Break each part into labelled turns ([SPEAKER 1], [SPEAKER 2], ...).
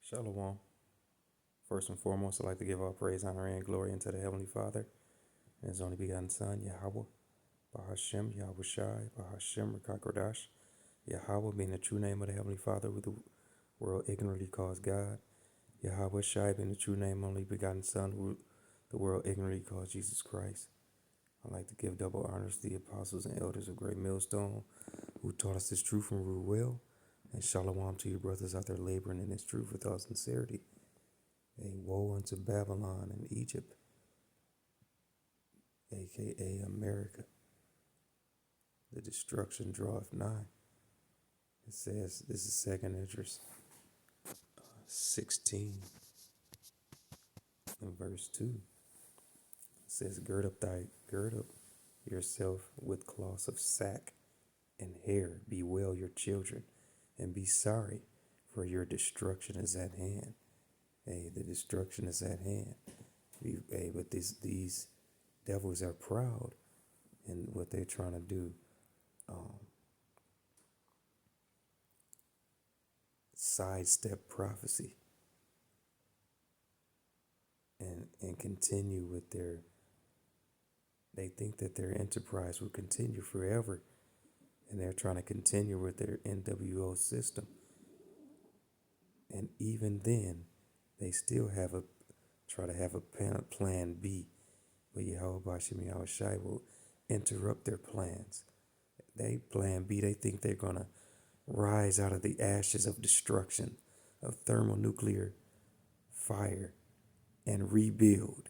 [SPEAKER 1] Shalom. First and foremost, I'd like to give all praise, honor, and glory unto the Heavenly Father and His only begotten Son, Yahweh, Bahashem, Yahweh Shai, Bahashem, Rakakodash, Yahweh being the true name of the Heavenly Father, who the world ignorantly calls God, Yahweh Shai being the true name, only begotten Son, who the world ignorantly calls Jesus Christ. I'd like to give double honors to the apostles and elders of Great Millstone, who taught us this truth and rule well, and shalom to your brothers out there laboring in this truth with all sincerity. A woe unto Babylon and Egypt, aka America. The destruction draweth nigh. It says, this is 2nd Esdras 16 and verse 2. It says, gird up yourself with cloths of sack and hair, bewail your children, and be sorry, for your destruction is at hand. Hey, the destruction is at hand. Hey, but these devils are proud in what they're trying to do. Sidestep prophecy and continue with they think that their enterprise will continue forever, and they're trying to continue with their NWO system. And even then, they still try to have a plan B, but Yahweh Bashim Yahweh Shai will interrupt their plans. They plan B, they think they're going to rise out of the ashes of destruction, of thermonuclear fire, and rebuild.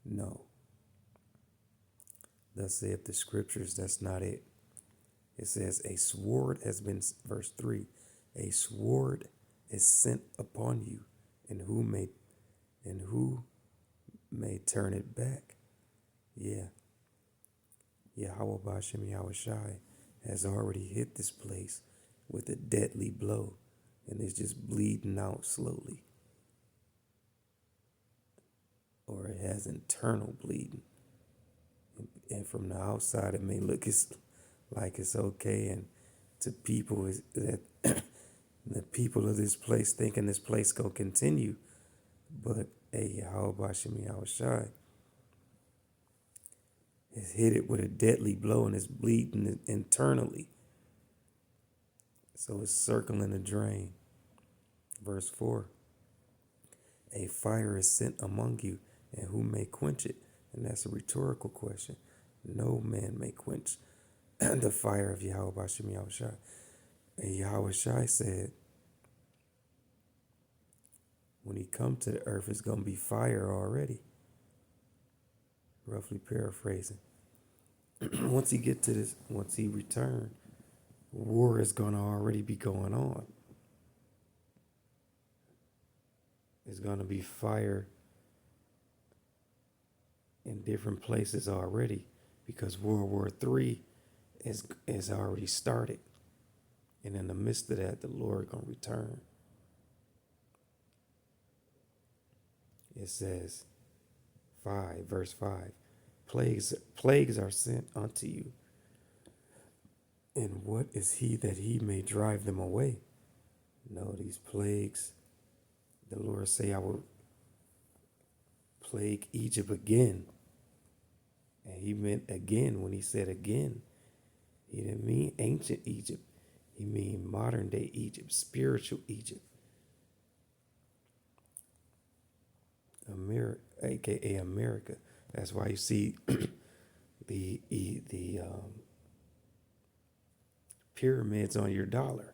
[SPEAKER 1] No. Thus saith the scriptures, that's not it. It says, a sword has been, verse 3, a sword is sent upon you, and who may turn it back? Yeah. Yahweh Bashem Yahweh Shai has already hit this place with a deadly blow, and it's just bleeding out slowly. Or it has internal bleeding. And from the outside, it may look like it's okay, and to people that the people of this place thinking this place gonna continue, but Yahweh Bashem Yahweh Shai has hit it with a deadly blow, and it's bleeding internally. So it's circling the drain. Verse 4, a fire is sent among you, and who may quench it? And that's a rhetorical question. No man may quench the fire of Yahweh Bashem Yahweh Shai. And Yahweh Shai said, when he come to the earth, it's going to be fire already. Roughly paraphrasing. Once he return, war is going to already be going on. It's going to be fire in different places already, because World War III is already started. And in the midst of that, the Lord going to return. It says, verse 5, plagues are sent unto you. And what is he that he may drive them away? No, these plagues, the Lord say, I will plague Egypt again. And he meant again. When he said again, he didn't mean ancient Egypt. He mean modern day Egypt, spiritual Egypt. America, aka America. That's why you see the pyramids on your dollar,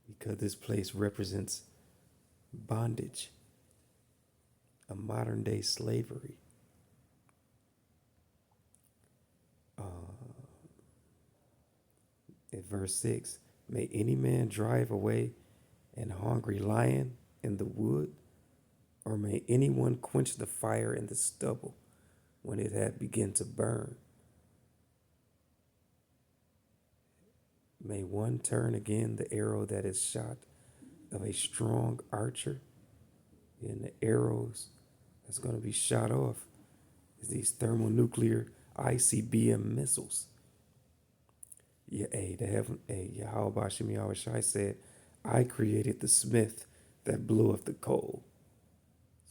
[SPEAKER 1] because this place represents bondage, a modern day slavery. At verse 6, may any man drive away an hungry lion in the wood, or may anyone quench the fire in the stubble when it had begun to burn? May one turn again the arrow that is shot of a strong archer, and the arrows that's going to be shot off is these thermonuclear ICBM missiles. Yeah, Yahweh Bashem Yahweh Shai said, I created the smith that blew up the coal.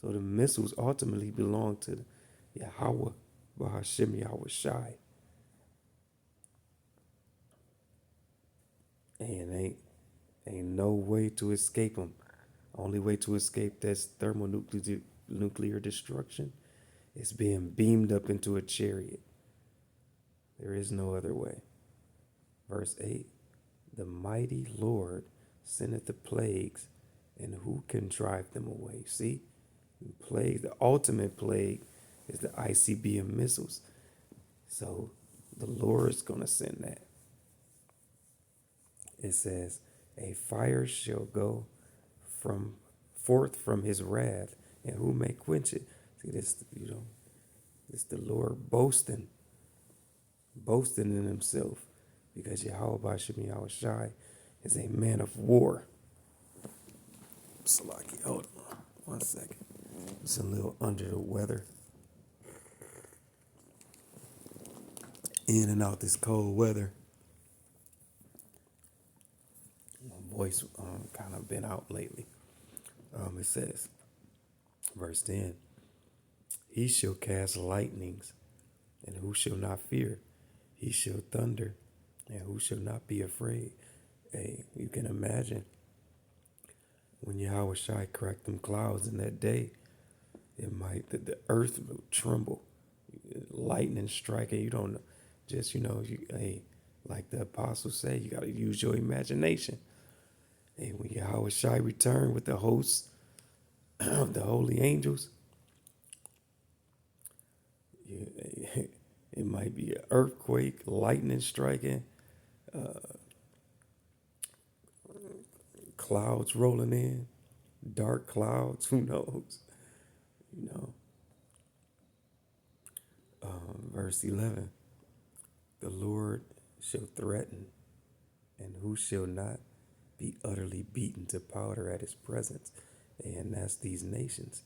[SPEAKER 1] So the missiles ultimately belong to Yahweh, Bahashim Yahweh Shai. And ain't no way to escape them. Only way to escape this thermonuclear destruction is being beamed up into a chariot. There is no other way. Verse 8, the mighty Lord sendeth the plagues, and who can drive them away? See, the ultimate plague is the ICBM missiles. So the Lord is going to send that. It says, a fire shall go from forth from his wrath, and who may quench it? See, it's the Lord boasting in himself, because Yahweh Bashim Yahweh Shai is a man of war. Salaki, hold on 1 second. It's a little under the weather. In and out this cold weather. My voice kind of been out lately. It says, verse 10, he shall cast lightnings, and who shall not fear? He shall thunder, and who shall not be afraid? Hey, you can imagine when Yahweh Shai cracked them clouds in that day, it might, the earth will tremble, lightning striking. You don't just, hey, like the apostles say, you got to use your imagination. And when Yahweh Shai returned with the hosts of the holy angels, it might be an earthquake, lightning striking, clouds rolling in, dark clouds, who knows? You know. Verse 11, the Lord shall threaten, and who shall not be utterly beaten to powder at his presence? And that's these nations.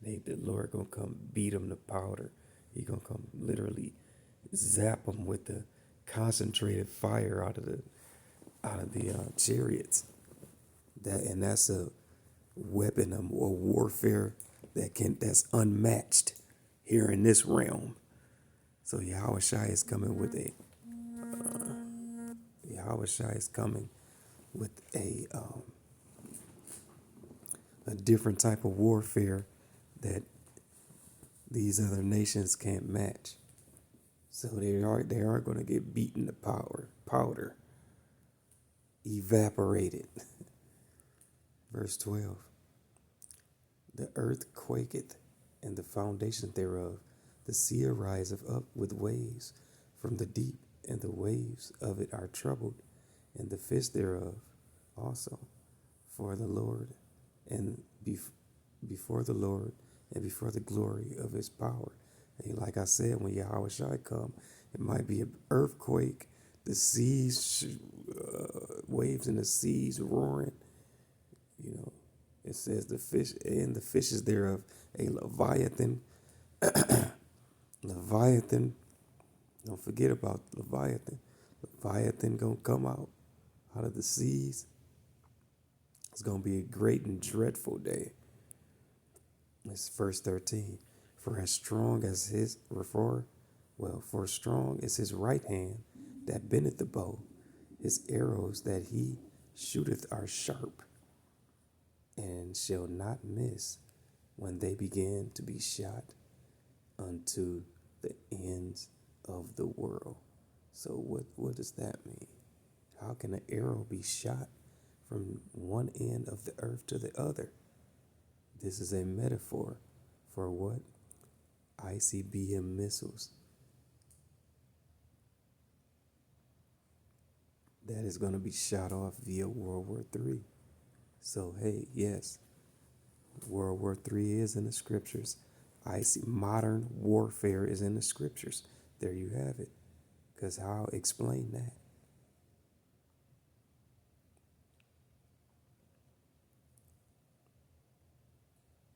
[SPEAKER 1] The Lord gonna come beat them to powder. He gonna come literally zap them with the concentrated fire out of the chariots. That's a weapon of warfare that's unmatched here in this realm. So Yahweh Shai is coming with a different type of warfare that these other nations can't match. So they aren't going to get beaten to powder, evaporated. Verse 12, the earth quaketh, and the foundation thereof. The sea ariseth up with waves from the deep, and the waves of it are troubled, and the fish thereof also. For the Lord, and before the Lord, and before the glory of his power. And like I said, when Yahweh Shai come, it might be an earthquake, the seas, waves in the seas roaring. It says the fish and the fishes thereof, a Leviathan. Leviathan, don't forget about Leviathan. Leviathan gonna come out of the seas. It's gonna be a great and dreadful day. It's verse 13. For strong is his right hand that bendeth the bow. His arrows that he shooteth are sharp, and shall not miss when they begin to be shot unto the ends of the world. So what does that mean? How can an arrow be shot from one end of the earth to the other? This is a metaphor for what? ICBM missiles. That is going to be shot off via World War III. So, hey, yes, World War III is in the scriptures. Modern warfare is in the scriptures. There you have it. Because how explain that?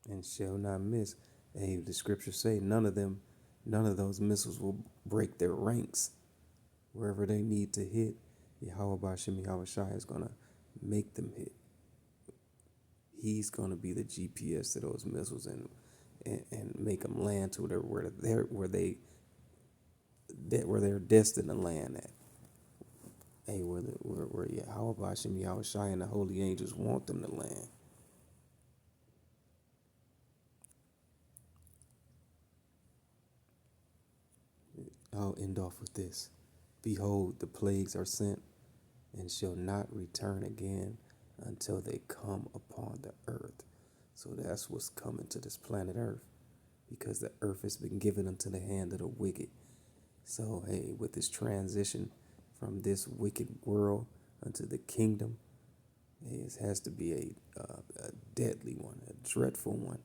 [SPEAKER 1] And shall not miss. Hey, the scriptures say none of those missiles will break their ranks. Wherever they need to hit, Yahweh Bashim Yahweh Shai is going to make them hit. He's going to be the GPS to those missiles and make them land to where they're destined to land at. Hey, where Yahweh Bashim Yahweh Shai and the holy angels want them to land. I'll end off with this. Behold, the plagues are sent and shall not return again until they come upon the earth. So that's what's coming to this planet Earth, because the earth has been given unto the hand of the wicked. So, hey, with this transition from this wicked world unto the kingdom, it has to be a deadly one, a dreadful one.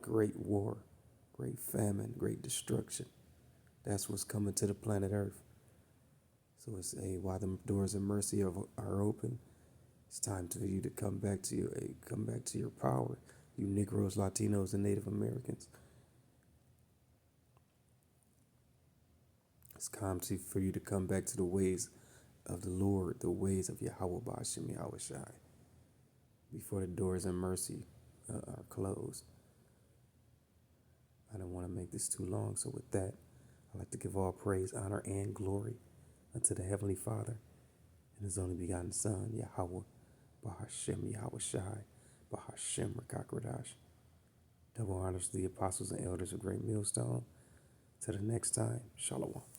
[SPEAKER 1] Great war, great famine, great destruction. That's what's coming to the planet Earth. So it's while the doors of mercy are open, it's time for you to come back to your power, you Negroes, Latinos, and Native Americans. It's time for you to come back to the ways of the Lord, the ways of Yahweh Bashim Yahweh Shai, before the doors of mercy are closed. I don't want to make this too long, so with that, I'd like to give all praise, honor, and glory unto the Heavenly Father and His only begotten Son, Yahweh Bahashem Yahweh Shai, Bahashem Rakakradash. Double honors to the apostles and elders of Great Millstone. Till the next time, Shalom.